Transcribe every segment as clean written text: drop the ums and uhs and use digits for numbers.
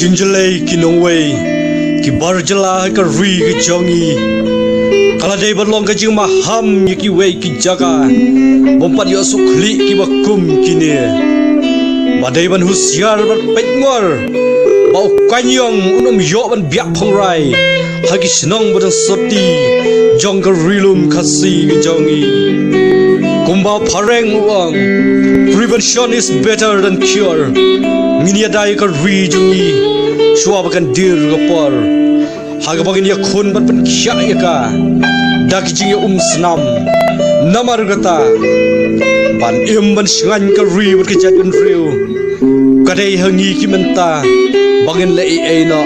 jinjelai kinongwei ki barjala ka ri ki jongi kala dei berlong ka jing maham ki wei ki jaga bompat yo sukli ki bakum kini badai ban husiar ban petngor bau kanyong unum yo ban biak phongrai hagi sinong bodang soti jong ka rilum khasi ki jongi kumbau pareng uang prevention is better than cure Minia dai ka ri jungi suwa bakan dir gapar haga bagin ya khun ban ban khya ya ka dak jing ya snam namar gata ban ban sngan ka ri bat ka jat ban riu kadai hangi ki menta bagin le ai no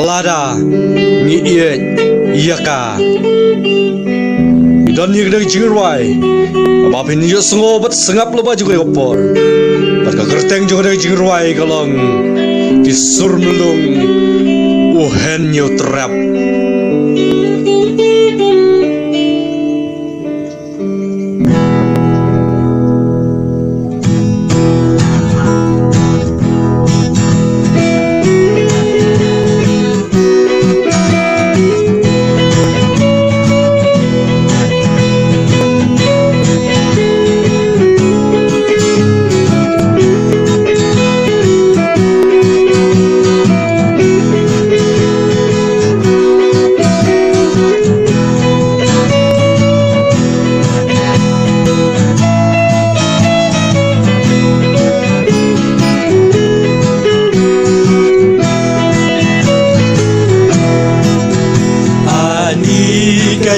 lada ni ye ya ka dan ni dak jing rai ba pin yo sngo bat sengap lo ba juga gapar Pada kerteng juga jing ruai kalong kisur melung uhen nyu trap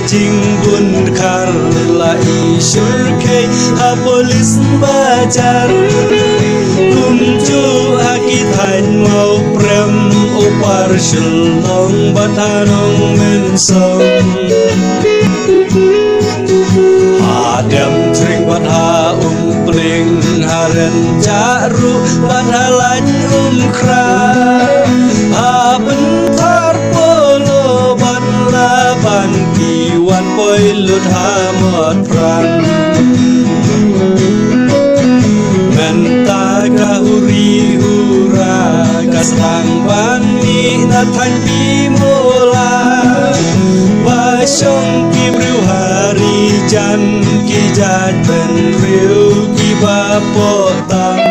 Jing bun kar la isyur ke ha polis bajar kumju aki thain mau prem upar shulong batanong mensong hadam tring batha pling haren jaru bathalan kra ha bentar polo ban kiwan poi lut hamot pran menta kahuri hura kasang bani nathan bimola basyong kibriu hari jan kijat ben riu kibapotang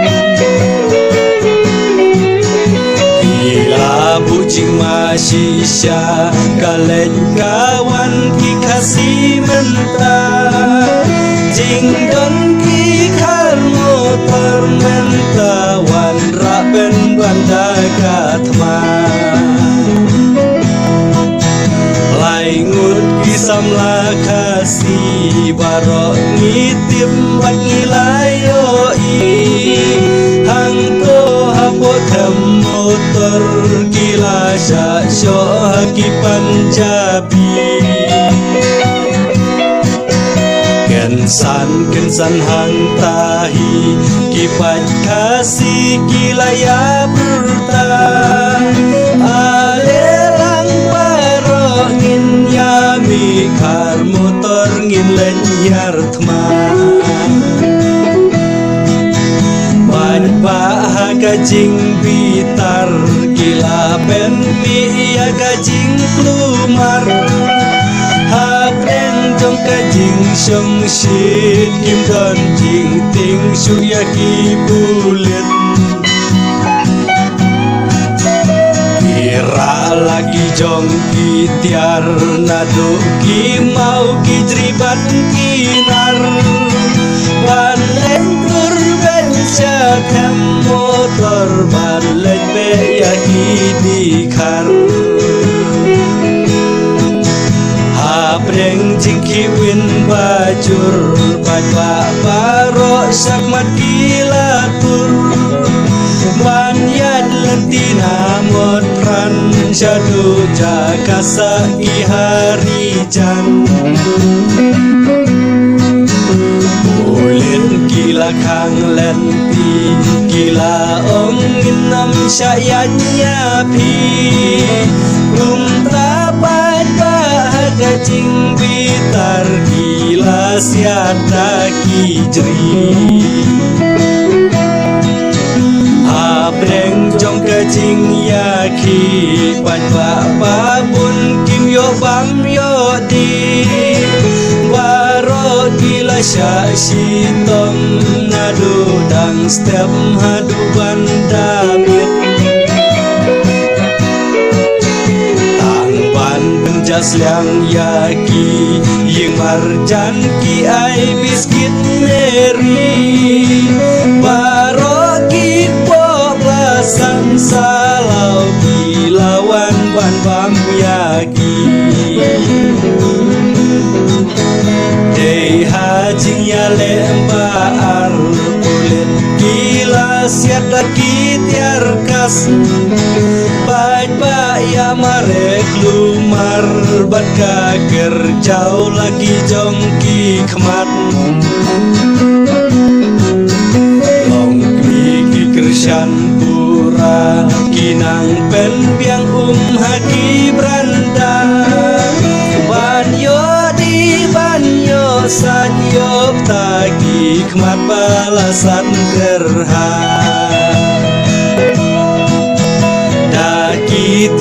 Bucing masisya kalen kawan ki kasih mentah jingdon ki kar motor mentawan raben banda katma laingut kisam la kasih barok ngitip bangilayo hang to hapotem motor gila sya ki Punjabi kensan hang tahi ki pat kasih kilaya berta alelang paro ngin yami kar motor ngin len yar thma Kajing bitar gila penpi ya kajing klumar hapren jong kajing syong shit kim don jing ting surya ki bulet kira lagi jong ki tiar nado ki mau ki jribat kinar balen kurben syakam motor balen be ya dikar hapreng jingki win bajur bajwa baro sakmat kilatur ban yad lentina motran jadu jakasa ki hari jan gila kang lenti gila ongin nam syayanya pi kum tapat bahagia jing bitar gila siata kijri ha breng jong ke jing ya khi bạch và ba bun kim yo bam yo di baro gila sha si tom nadu dang step hadu banda mit tang ban benjas liang yaki yang marjan ki ai biskit meri baro ki po belasan salau kilawan ban bam yaki dei hajing ya lembar kulit gila siat lagi tiar kas baik ya marek lumar bat kerjau lagi jongki kemat long ki krisyan pura kinang pen biang haki branda banyo di banyo sanyo tagi kemat balasan gerhan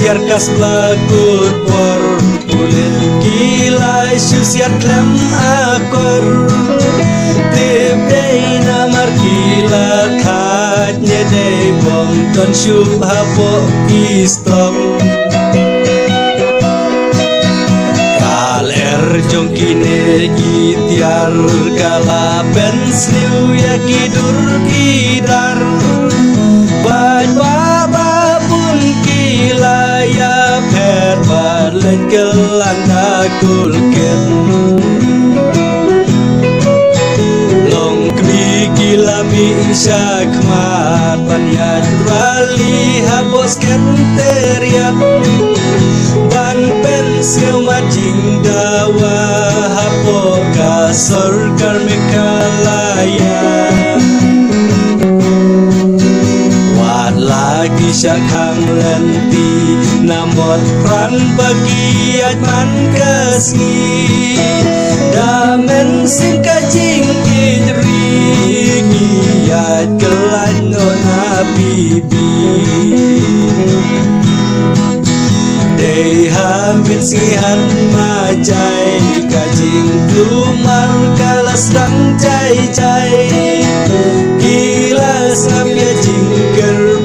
tiar kas lagut por kulit gila susiat lem akor tip day namar gila khatnya day bom ton syub hapo istok kaler jongkine tiar kala pensliu ya kidur kidar baj baba pun kilaya pher balen kelanda kulken long kbi kilami syakmat panyat rali habos kenteriat ban pensil majing dawa hapo kasor karmekalaya lagi syakang lenti namot pran bagi man kasih damen sing kajing idri giat kelan nona bibi dei hamit sihan majai kajing lumar kalas dang cai gila samya jingker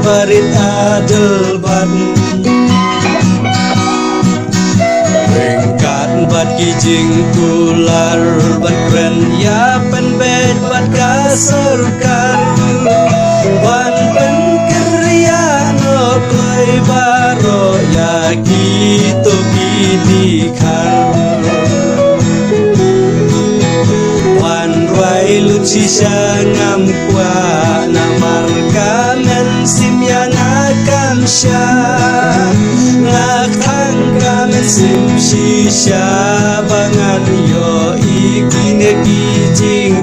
barit adel ban ringkat bat kijing kular bat kren ya pen bet bat kaserkar ban pen kerja no koi baro ya gitu gini kar wan rai luci syangam kwa namar kamen sim yang akan syah ngakang kamen sim shisha bangan yo ikine kijing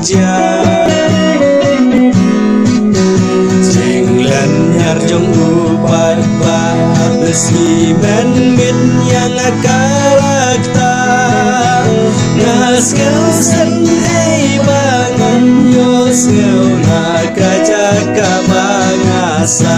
jinglan nyar jong upat ba besi ben mit yang akarakta naskel sen bangan yo sel na kaca kabangasa